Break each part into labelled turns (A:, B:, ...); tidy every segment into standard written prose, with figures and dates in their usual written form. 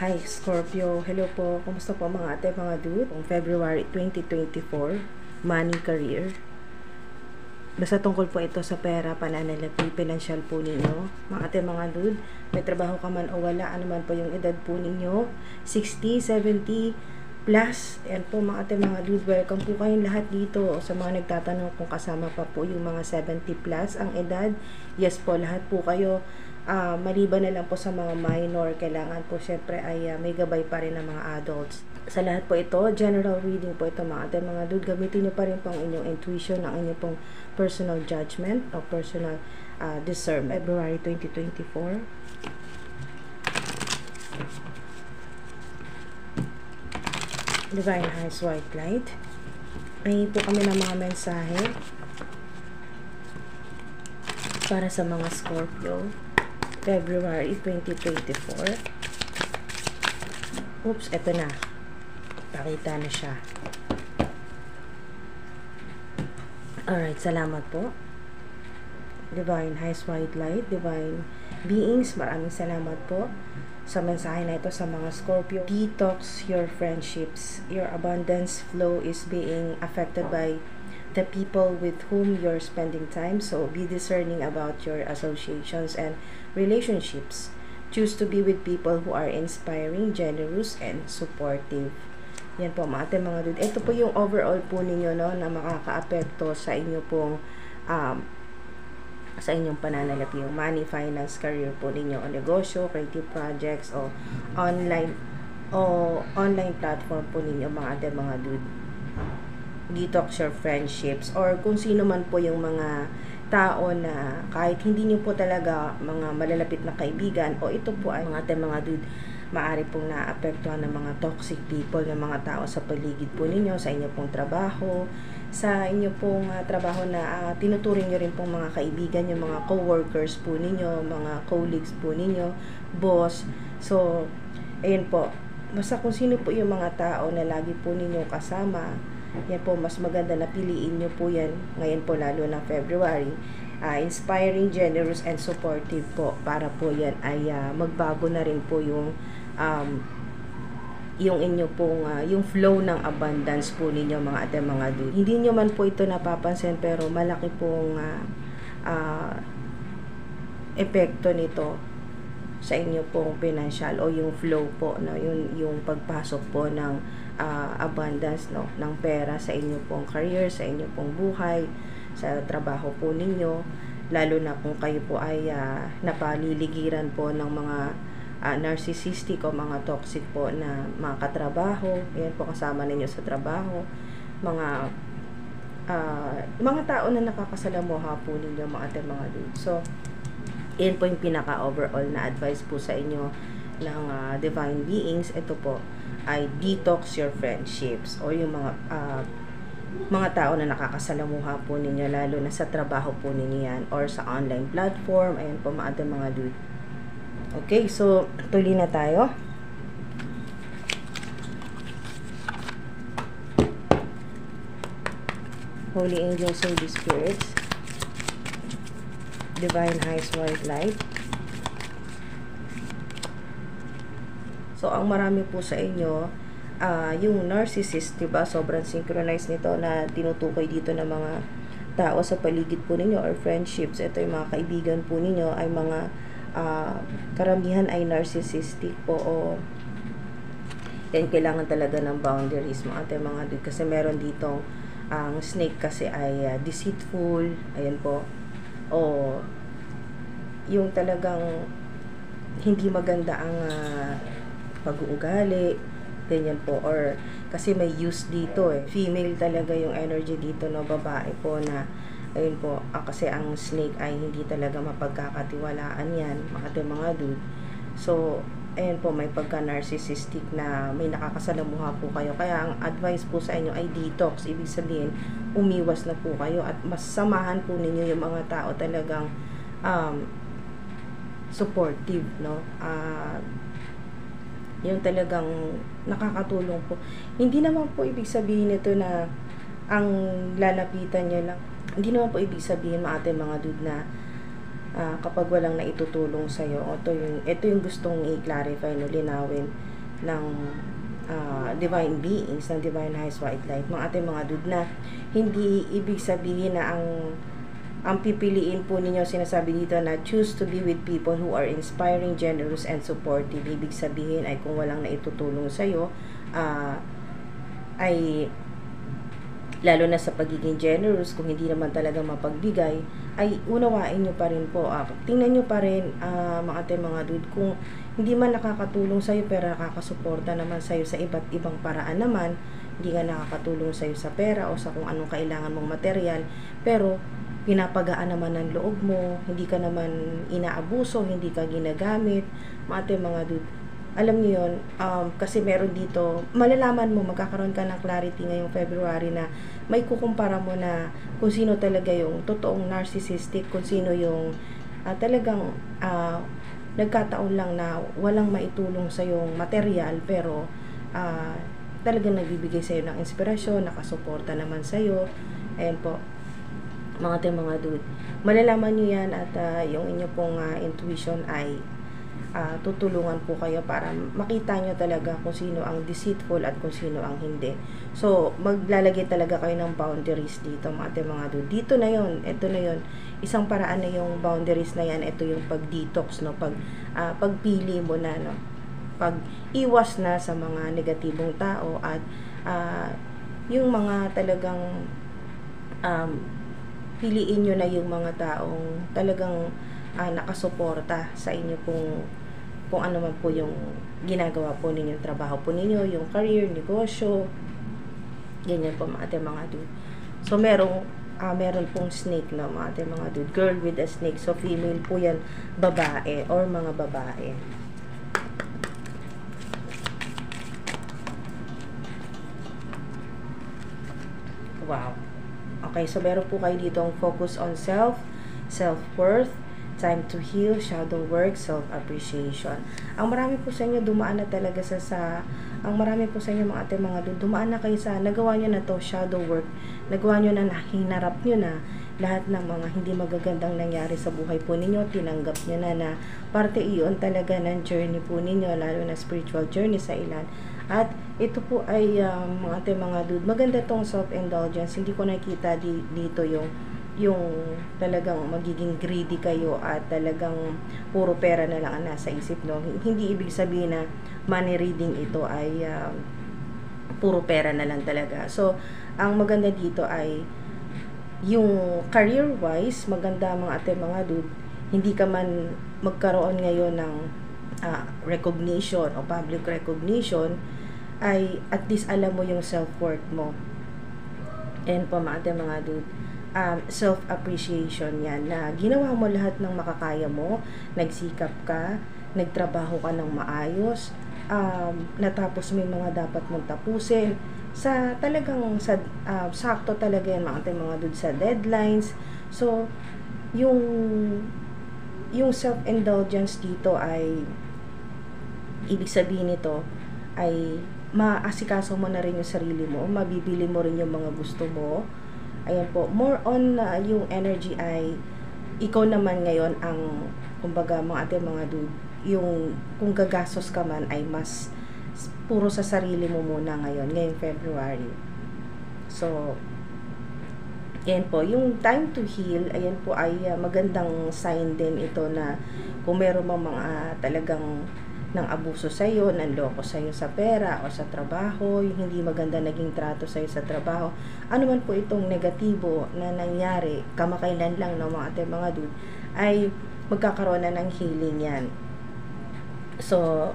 A: Hi Scorpio, hello po. Kumusta po mga ate, mga dude? Kung February 2024, money, career. Basta tungkol po ito sa pera, pananalapi, financial po ninyo. Mga ate, mga dude, may trabaho ka man o wala, ano man po yung edad po ninyo, 60, 70, plus. Yan po mga ate, mga dude, welcome po kayong lahat dito. Sa mga nagtatanong kung kasama pa po yung mga 70 plus ang edad, yes po, lahat po kayo. Maliban na lang po sa mga minor, kailangan po syempre ay may gabay pa rin ng mga adults. Sa lahat po ito, general reading po ito mga ate, mga dude, gamitin nyo pa rin po ang inyong intuition, ang inyong pong personal judgment o personal discernment. February 2024. Divine Highs White Light. May po kami ng mga mensahe para sa mga Scorpio. February 2024. Oops, eto na. Pakita na siya. Alright, salamat po. Divine Highs White Light, Divine Beings, maraming salamat po sa mensahe na ito sa mga Scorpio. Detox your friendships. Your abundance flow is being affected by the people with whom you're spending time. So, be discerning about your associations and relationships. Choose to be with people who are inspiring, generous, and supportive. Yan po mga ate, mga dude. Ito po yung overall po ninyo, no, na makaka-apekto sa inyo pong sa inyong pananalapi, yung money, finance, career po ninyo, o negosyo, creative projects, o online platform po ninyo mga ate, mga dude. Detox your friendships, or kung sino man po yung mga tao na kahit hindi nyo po talaga mga malalapit na kaibigan, o ito po ay mga ate, mga dude, maaari pong naapektuhan ng mga toxic people, ng mga tao sa paligid po ninyo, sa inyo pong trabaho, sa inyo pong trabaho na tinuturing nyo rin pong mga kaibigan, yung mga co-workers po ninyo, mga colleagues po ninyo, boss. So, ayun po, basta kung sino po yung mga tao na lagi po ninyo kasama, yan po, mas maganda na piliin nyo po yan ngayon po, lalo ng February. Inspiring, generous, and supportive po, para po yan ay magbago na rin po yung inyo pong yung flow ng abundance po ninyo mga ate, mga dude. Hindi nyo man po ito napapansin, pero malaki pong epekto nito sa inyo pong financial o yung flow po, no, yung pagpasok po ng abundance, no, ng pera sa inyo pong career, sa inyo pong buhay, sa trabaho po ninyo, lalo na kung kayo po ay napaliligiran po ng mga narcissistic o mga toxic po na mga katrabaho. Ayan po, kasama ninyo sa trabaho, mga tao na nakakasalamuha po ninyo mga ate, mga dude. So, yan po yung pinaka-overall na advice po sa inyo ng divine beings. Ito po ay detox your friendships, o yung mga tao na nakakasalamuha po ninyo, lalo na sa trabaho po ninyo yan, or sa online platform. Ayan po mga ate, mga dude. Okay, so tuloy na tayo. Holy Angels, Holy Spirits, Divine Highs White Light. So, ang marami po sa inyo, yung narcissist, diba? Sobrang synchronized nito na tinutukoy dito ng mga tao sa paligid po ninyo, or friendships. Ito yung mga kaibigan po ninyo ay mga karamihan ay narcissistic po, o yan, kailangan talaga ng boundaries mga ate, mga dude, kasi meron ditong ang snake kasi ay deceitful. Ayan po, o yung talagang hindi maganda ang pag-uugali, ganyan po, or kasi may use dito female talaga yung energy dito, no, babae po na, ayun po, kasi ang snake ay hindi talaga mapagkakatiwalaan yan mga dude. So, ayun po, may pagka-narcissistic na may nakakasalamuha po kayo, kaya ang advice po sa inyo ay detox. Ibig sabihin, umiwas na po kayo at mas samahan po ninyo yung mga tao talagang supportive, no, yung talagang nakakatulong po. Hindi naman po ibig sabihin nito na ang lalapitan nyo lang, hindi naman po ibig sabihin mga ate, mga dude, na kapag walang naitutulong sa'yo, ito yung gustong i-clarify, no, linawin, ng divine beings, ng divine highest white light, mga ating mga dude, na hindi ibig sabihin na ang pipiliin po ninyo, sinasabi dito na choose to be with people who are inspiring, generous, and supportive. Ibig sabihin ay kung walang naitutulong sa'yo, ay lalo na sa pagiging generous, kung hindi naman talaga mapagbigay, ay unawain nyo pa rin po. Tingnan nyo pa rin, mga mga dude, kung hindi man nakakatulong sa'yo pero nakakasuporta naman sa'yo sa iba't ibang paraan naman, hindi nga nakakatulong sa'yo sa pera o sa kung anong kailangan mong material, pero pinapagaan naman ng loob mo, hindi ka naman inaabuso, hindi ka ginagamit, mga dude. Alam niyo yun, kasi meron dito, malalaman mo, magkakaroon ka ng clarity ngayong February na may kukumpara mo na kung sino talaga yung totoong narcissistic, kung sino yung talagang nagkataon lang na walang maitulong sa yung material, pero talagang nagbibigay sa'yo ng inspirasyon, nakasuporta naman sa'yo. Ayan po, mga dude. Malalaman nyo yan at yung inyo pong intuition ay tutulungan po kayo para makita nyo talaga kung sino ang deceitful at kung sino ang hindi. So, maglalagay talaga kayo ng boundaries dito, mga dude. Dito na yon, ito na yon. Isang paraan na yung boundaries na yan, ito yung pag-detox, no? Pagpili mo na, no? Pag-iwas na sa mga negatibong tao at yung mga talagang piliin nyo na yung mga taong talagang nakasuporta sa inyo kung ano man po yung ginagawa po ninyo, trabaho po ninyo, yung career, negosyo, ganyan po mga dude. So meron pong snake na mga dude, girl with a snake. So female po yan, babae or mga babae. Wow. Okay, so meron po kayo dito ang focus on self-worth, time to heal, shadow work, self-appreciation. Ang marami po sa inyo dumaan na talaga ang marami po sa inyo mga dumaan na kayo sa, nagawa nyo na to, shadow work, nagawa nyo na, hinarap nyo na lahat ng mga hindi magagandang nangyari sa buhay po ninyo, tinanggap nyo na parte iyon talaga ng journey po ninyo, lalo na spiritual journey sa ilan. At ito po ay mga dude, maganda tong self-indulgence. Hindi ko nakita dito yung talagang magiging greedy kayo at talagang puro pera na lang ang nasa isip, no? Hindi ibig sabihin na money reading ito ay puro pera na lang talaga. So, ang maganda dito ay yung career-wise, maganda mga dude, hindi ka man magkaroon ngayon ng recognition o public recognition, ay at least alam mo yung self-worth mo. And po mga dude, self-appreciation yan, na ginawa mo lahat ng makakaya mo, nagsikap ka, nagtrabaho ka ng maayos, natapos mo yung mga dapat mong tapusin, sa talagang sakto talaga yan mga dude, sa deadlines. So yung self-indulgence dito ay ibig sabihin nito ay maasikaso mo na rin yung sarili mo, mabibili mo rin yung mga gusto mo. Ayan po, more on yung energy ay ikaw naman ngayon ang, kumbaga mga dude, yung kung gagastos ka man ay mas puro sa sarili mo muna ngayong February. So ayan po, yung time to heal, ayan po ay magandang sign din ito na kung meron mga talagang ng abuso sa'yo, ng loko sa'yo sa pera o sa trabaho, yung hindi maganda naging trato sa'yo sa trabaho, ano man po itong negatibo na nangyari, kamakailan lang ng mga dude, ay magkakaroon na ng healing yan. So,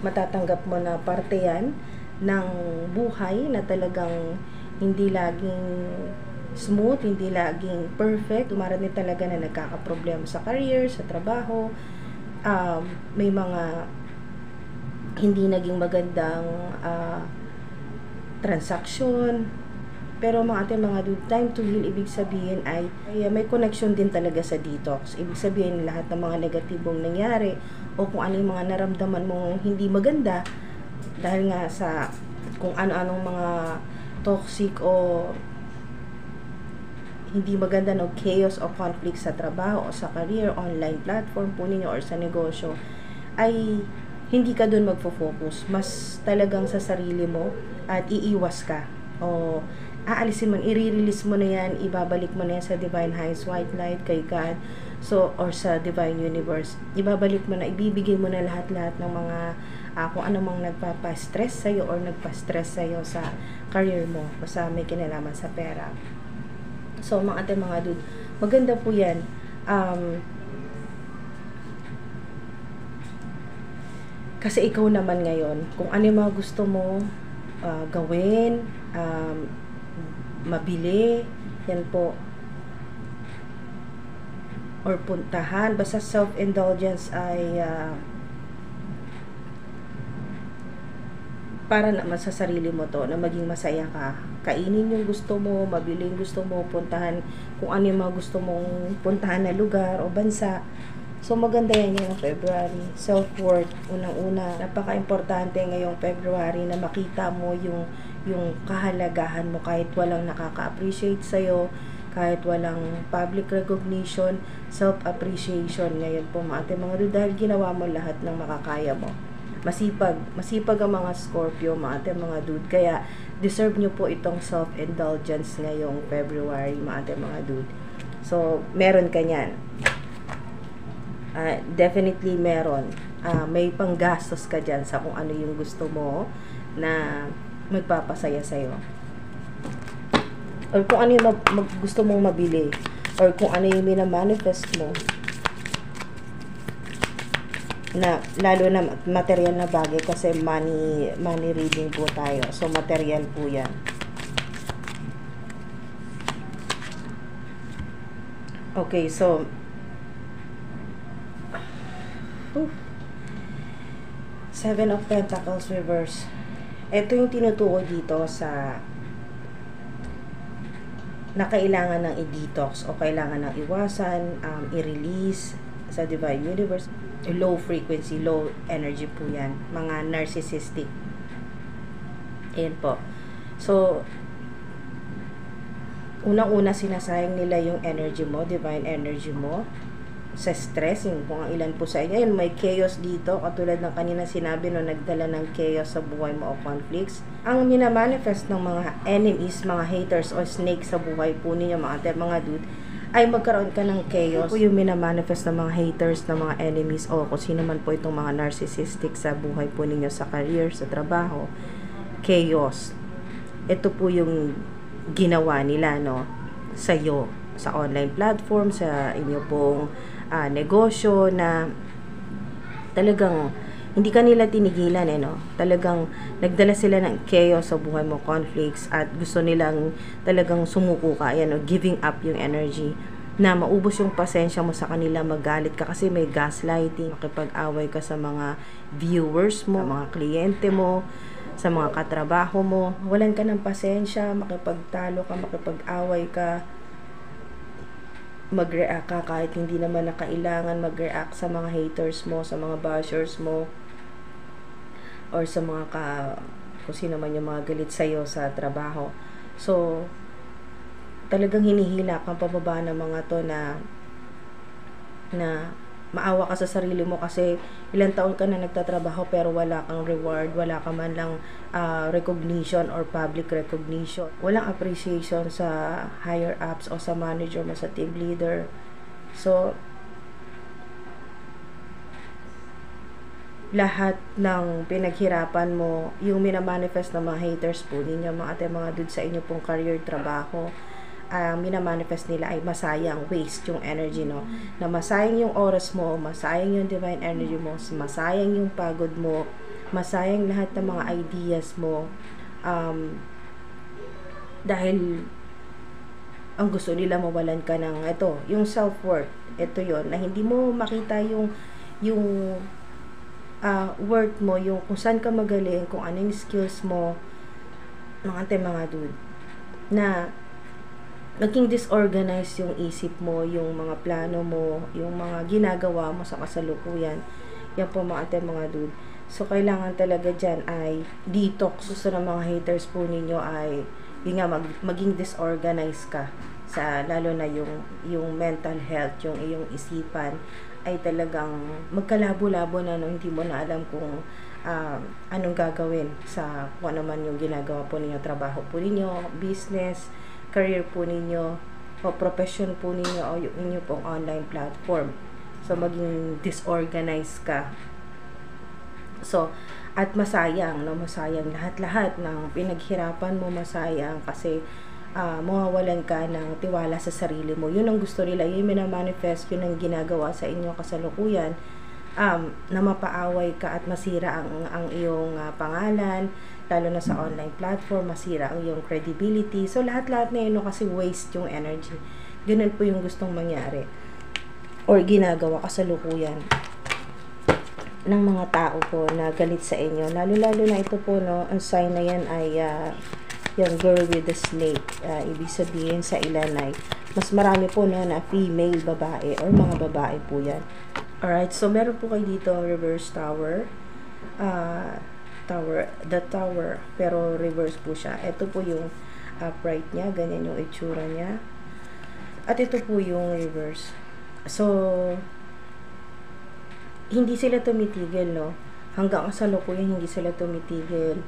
A: matatanggap mo na parte yan ng buhay na talagang hindi laging smooth, hindi laging perfect. Dumarating talaga na nagkakaproblema sa career, sa trabaho, may mga hindi naging magandang transaction. Pero mga dude, time to heal, ibig sabihin ay may connection din talaga sa detox. Ibig sabihin lahat ng mga negatibong nangyari o kung ano yung mga naramdaman mong hindi maganda dahil nga sa kung ano-anong mga toxic o hindi maganda, no, chaos o conflict sa trabaho o sa career, online platform po ninyo or sa negosyo, ay hindi ka dun magfo-focus. Mas talagang sa sarili mo at iiwas ka. O aalisin mo, i-release mo na yan, ibabalik mo na yan sa Divine Highest White Light, kay God, so, or sa Divine Universe. Ibabalik mo na, ibibigay mo na lahat-lahat ng mga kung anumang nagpapa-stress sa'yo or nagpa-stress sa'yo sa career mo, basta may kinalaman sa pera. So, mga ate, mga dude, maganda po yan. Kasi ikaw naman ngayon, kung ano yung mga gusto mo gawin, mabili, yan po, or puntahan, basta self-indulgence ay para naman sa sarili mo to, na maging masaya ka. Kainin yung gusto mo, mabili yung gusto mo, puntahan kung ano yung mga gusto mong puntahan na lugar o bansa. So, maganda yan yung February. Self-worth, unang-una. Napaka-importante ngayong February na makita mo yung kahalagahan mo kahit walang nakaka-appreciate sa'yo, kahit walang public recognition, self-appreciation. Ngayon po, mga ate, mga dude, dahil ginawa mo lahat ng makakaya mo. Masipag ang mga Scorpio, mga ate, mga dude. Kaya, deserve nyo po itong self-indulgence ngayong February, mga ate, mga dude. So, meron ka nyan. Definitely meron. May panggastos ka dyan sa kung ano yung gusto mo na magpapasaya sa'yo. Or kung ano yung gusto mong mabili. Or kung ano yung minamanifest mo. Na lalo na material na bagay kasi money reading po tayo. So material po 'yan. Okay, so Seven of Pentacles reverse. Ito yung tinutukoy dito sa na kailangan ng i-detox o kailangan ng iwasan, i-release sa Divine Universe. Low frequency, low energy po yan. Mga narcissistic. Ayan po. So, unang-una sinasayang nila yung energy mo, divine energy mo, sa stress, yung kung ang ilan po sa inyo. Yun, may chaos dito, katulad ng kanina sinabi no, nagdala ng chaos sa buhay mo o conflicts. Ang minamanifest ng mga enemies, mga haters o snakes sa buhay po ninyo, mga dude, ay magkaroon ka ng chaos. Ito po yung minamanifest ng mga haters, ng mga enemies, o kung sino man po itong mga narcissistic sa buhay po ninyo, sa career, sa trabaho. Chaos. Ito po yung ginawa nila, no, sa'yo, sa online platform, sa inyo pong negosyo, na talagang hindi kanila tinigilan, no? Talagang nagdala sila ng chaos sa buhay mo, conflicts, at gusto nilang talagang sumuko ka, yan, no? Giving up yung energy, na maubos yung pasensya mo sa kanila, magalit ka kasi may gaslighting, makipag-away ka sa mga viewers mo, sa mga kliyente mo, sa mga katrabaho mo, walan ka ng pasensya, makipagtalo ka, makipag-away ka, mag-react ka kahit hindi naman na kailangan mag-react sa mga haters mo, sa mga bashers mo, or sa mga kung sino man yung mga galit sa'yo sa trabaho. So, talagang hinihila kang pababa ng mga to na maawa ka sa sarili mo kasi ilang taon ka na nagtatrabaho pero wala kang reward, wala ka man lang recognition or public recognition. Walang appreciation sa higher ups o sa manager mo, sa team leader. So, lahat ng pinaghirapan mo, yung minamanifest ng mga haters po ninyo, mga ate, mga dude, sa inyo pong career, trabaho, minamanifest nila ay masayang, waste yung energy, no? Na masayang yung oras mo, masayang yung divine energy mo, masayang yung pagod mo, masayang lahat ng mga ideas mo, dahil ang gusto nila mawalan ka ng ito, yung self-worth. Ito yon na hindi mo makita yung worth mo, yung kung saan ka magaling, kung ano yung skills mo, mga ate, mga dude, na naging disorganized yung isip mo, yung mga plano mo, yung mga ginagawa mo sa kasalukuyan. Yan po, mga ate, mga dude. So, kailangan talaga dyan ay detox. Gusto ng mga haters po ninyo ay yun nga, maging disorganized ka, sa lalo na yung mental health, yung iyong isipan, ay talagang magkalabo-labo na, no? Hindi mo na alam kung anong gagawin sa kung ano man yung ginagawa po ninyo, trabaho po ninyo, business, career po ninyo, o profession po ninyo, o yung inyo pong online platform. So, maging disorganized ka. So, at masayang, no? Masayang lahat-lahat ng pinaghirapan mo, masayang kasi mawawalan ka ng tiwala sa sarili mo. Yun ang gusto nila, yun minamanifest, yun ang ginagawa sa inyo kasalukuyan, na mapaaway ka at masira ang iyong pangalan, lalo na sa online platform, masira ang iyong credibility. So, lahat-lahat na yun, no, kasi waste yung energy. Ganun po yung gustong mangyari or ginagawa kasalukuyan ng mga tao po na galit sa inyo. Lalo-lalo na ito po, no, ang sign na yan ay yung girl with the snake. Ibig sabihin sa ilan ay mas marami po, no, na female, babae, or mga babae po yan. Alright, so meron po kayo dito reverse tower. The tower, pero reverse po siya. Ito po yung upright niya, ganyan yung itsura niya. At ito po yung reverse. So, hindi sila tumitigil, no? Hanggang sa lukuyan, hindi sila tumitigil.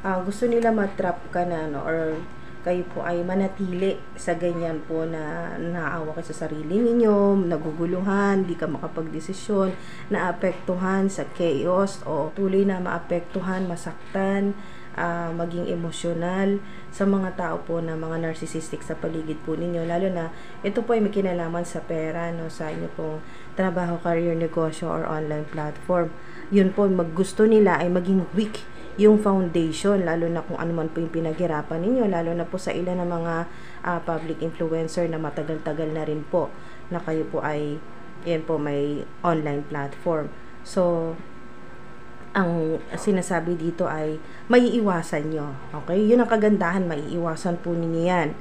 A: Gusto nila matrap ka na, no? Or kayo po ay manatili sa ganyan po na naawa kayo sa sarili ninyo, naguguluhan, di ka makapagdesisyon, naapektuhan sa chaos, o tuloy na maapektuhan, masaktan, maging emosyonal sa mga tao po na mga narcissistic sa paligid po ninyo. Lalo na, ito po ay may kinalaman sa pera, no? Sa inyo pong trabaho, career, negosyo, or online platform. Yun po, maggusto nila ay maging weak yung foundation, lalo na kung ano man po yung pinaghirapan ninyo, lalo na po sa ilan ng mga public influencer na matagal-tagal na rin po na kayo po ay yan po may online platform. So, ang sinasabi dito ay maiiwasan nyo. Okay? Yun ang kagandahan, maiiwasan po ninyo yan.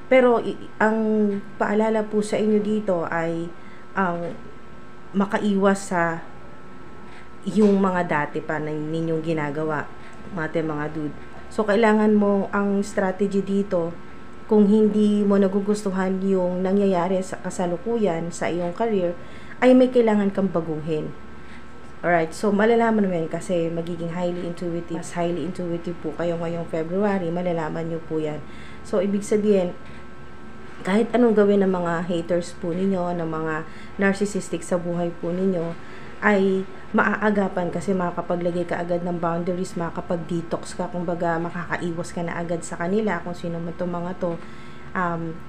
A: Pero ang paalala po sa inyo dito ay makaiwas sa yung mga dati pa na ninyong ginagawa, mga dude. So, kailangan mo ang strategy dito, kung hindi mo nagugustuhan yung nangyayari sa kasalukuyan sa iyong career, ay may kailangan kang baguhin. Alright, so malalaman mo yan kasi magiging highly intuitive. Mas highly intuitive po kayo ngayong February, malalaman nyo po yan. So, ibig sabihin, kahit anong gawin ng mga haters po ninyo, ng mga narcissistic sa buhay po ninyo, ay maaagapan kasi makakapaglagay ka agad ng boundaries, makakapag-detox ka, kumbaga makakaiwas ka na agad sa kanila kung sino man itong mga to,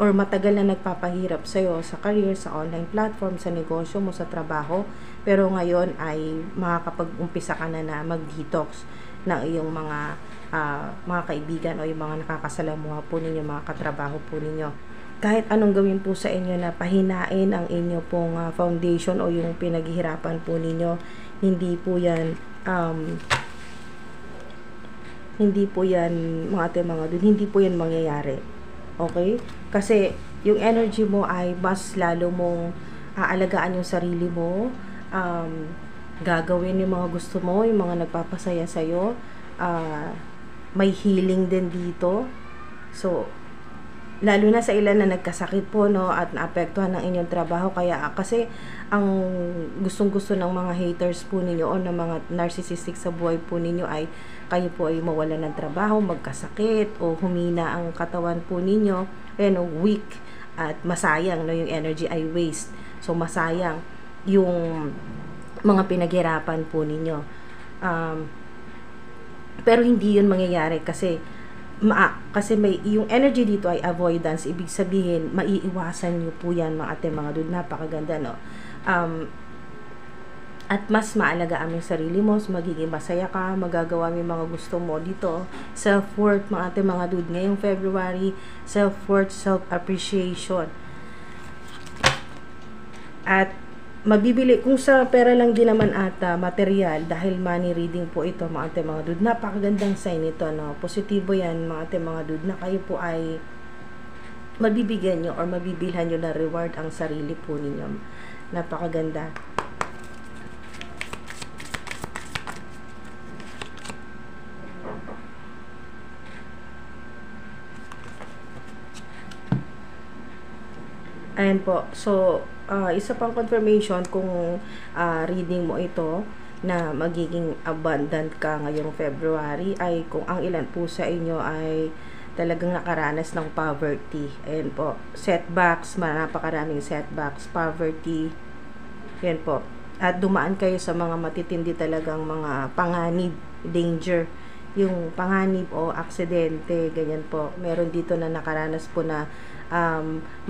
A: or matagal na nagpapahirap sa'yo sa career, sa online platform, sa negosyo mo, sa trabaho, pero ngayon ay makakapag-umpisa ka na mag-detox ng iyong mga kaibigan o yung mga nakakasalamuha po ninyo, mga katrabaho po ninyo. Kahit anong gawin po sa inyo na pahinain ang inyo pong foundation o yung pinaghihirapan po ninyo, hindi po yan hindi po yan mangyayari. Okay? Kasi yung energy mo ay mas lalo mong aalagaan yung sarili mo, gagawin yung mga gusto mo, yung mga nagpapasaya sa'yo, may healing din dito. So, lalo na sa ilan na nagkasakit po, no, at naapektuhan ng inyong trabaho, kaya kasi ang gustong-gusto ng mga haters po ninyo o ng mga narcissistic sa buhay po ninyo ay kayo po ay mawalan ng trabaho, magkasakit, o humina ang katawan po ninyo, weak at masayang, no, yung energy ay waste. So, masayang yung mga pinaghirapan po ninyo. Pero hindi yun mangyayari kasi may yung energy dito ay avoidance, ibig sabihin maiiwasan niyo po yan, mga ate, mga dude. Napakaganda, no? At mas maalagaan mo yung sarili mo, magiging masaya ka, magagawa mo yung mga gusto mo dito. Self-worth, mga ate, mga dude, ngayong February, self-worth, self-appreciation. At mabibili, kung sa pera lang din naman ata, material, dahil money reading po ito, mga ate, mga dude. Napakagandang sign ito, no? Positibo yan, mga ate, mga dude, na kayo po ay mabibigyan nyo or mabibilhan nyo na reward ang sarili po ninyo. Napakaganda. Ayan po. So, isa pang confirmation kung reading mo ito na magiging abundant ka ngayong February ay kung ang ilan po sa inyo ay talagang nakaranas ng poverty. Ayan po, setbacks, napakaraming setbacks, poverty, yan po. At dumaan kayo sa mga matitindi talagang mga panganib, danger, yung panganib o aksidente, ganyan po. Meron dito na nakaranas po na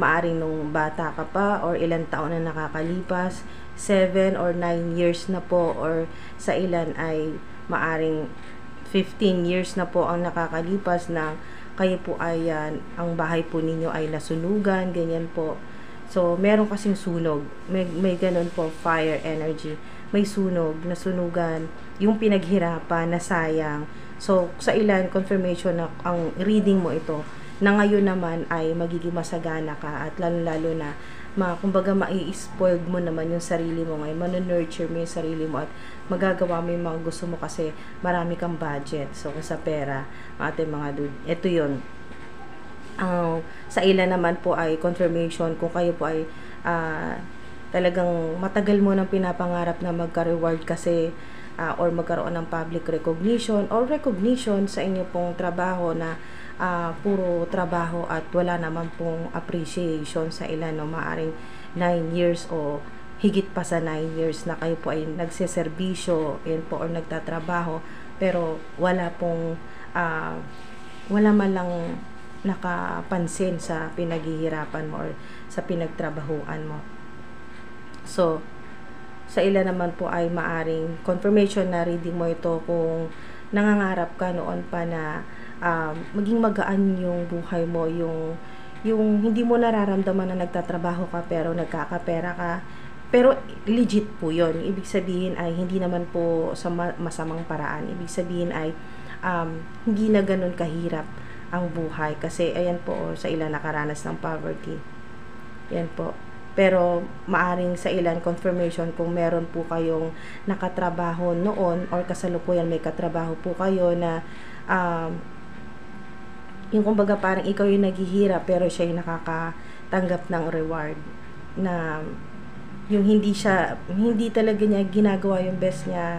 A: maaring nung bata ka pa or ilang taon na nakakalipas, 7 or 9 years na po, or sa ilan ay maaring 15 years na po ang nakakalipas na kayo po ay ang bahay po ninyo ay nasunugan, ganyan po. So, meron kasing sunog. May ganun po, fire energy. May sunog, nasunugan, yung pinaghirapan, nasayang. So, sa ilan, confirmation na ang reading mo ito, na ngayon naman ay magiging masagana ka at lalo-lalo na, kumbaga mai-spoiled mo naman yung sarili mo ngayon, manunurture mo yung sarili mo at magagawa mo yung mga gusto mo kasi marami kang budget. So, sa pera, ating mga dude, ito yun. Sa ilan naman po ay confirmation kung kayo po ay talagang matagal mo nang pinapangarap na magka-reward kasi or magkaroon ng public recognition or recognition sa inyo pong trabaho na puro trabaho at wala naman pong appreciation sa ilan, no? Maaring 9 years o higit pa sa 9 years na kayo po ay nagseserbisyo, yan po, or nagtatrabaho pero wala pong wala man lang nakapansin sa pinaghihirapan mo or sa pinagtrabahuan mo. So, sa ilan naman po ay maaring confirmation na reading mo ito kung nangangarap ka noon pa na maging magaan yung buhay mo, yung hindi mo nararamdaman na nagtatrabaho ka pero nagkakapera ka, pero legit po yun. Ibig sabihin ay hindi naman po sa masamang paraan. Ibig sabihin ay hindi na ganun kahirap ang buhay kasi ayan po, sa ilan nakaranas ng poverty, yan po. Pero maaring sa ilan confirmation kung meron po kayong nakatrabaho noon or kasalukuyan may katrabaho po kayo na yung kumbaga parang ikaw yung naghihirap pero siya yung nakakatanggap ng reward, na yung hindi talaga niya ginagawa yung best niya,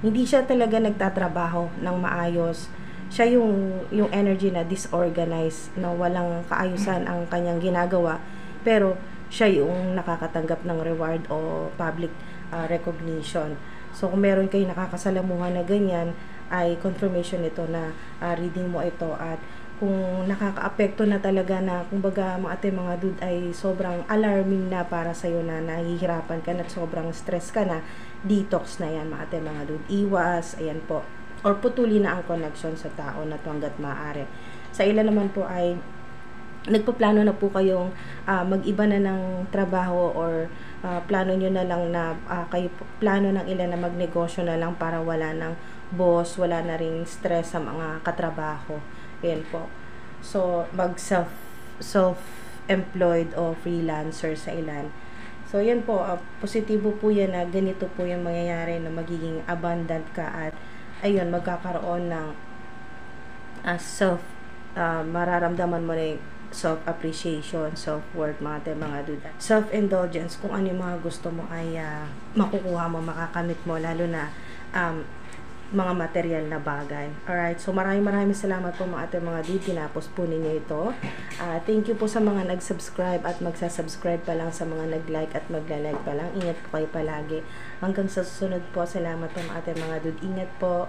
A: hindi siya talaga nagtatrabaho ng maayos. Siya yung energy na disorganized, na walang kaayusan ang kanyang ginagawa, pero siya yung nakakatanggap ng reward o public recognition. So, kung meron kayo nakakasalamuhan na ganyan, ay confirmation ito na reading mo ito. At kung nakakaapekto na talaga na, kumbaga mga dude ay sobrang alarming na para sa'yo, na nahihirapan ka na at sobrang stress ka na, detox na yan mga dude. Iwas, ayan po. Or putuli na ang connection sa tao na to hanggat maaari. Sa ilan naman po ay nagpaplano na po kayong mag-iba na ng trabaho or plano nyo na lang na kayo plano ng ilan na magnegosyo na lang para wala ng boss, wala na ring stress sa mga katrabaho. Yan po. So, self-employed o freelancer sa ilan. So, yan po. Positibo po yan na ganito po yung mangyayari, na magiging abundant ka at ayun, magkakaroon ng mararamdaman mo na yung self-appreciation, self-worth, mga duda. Self-indulgence, kung ano yung mga gusto mo ay makukuha mo, makakamit mo, lalo na mga material na bagay. Alright, so maraming salamat po mga dude, tinapos po ninyo ito. Thank you po sa mga nag-subscribe at magsasubscribe pa lang, sa mga nag-like at magla-like pa lang. Ingat po kayo palagi. Hanggang sa susunod po, salamat po mga dude. Ingat po.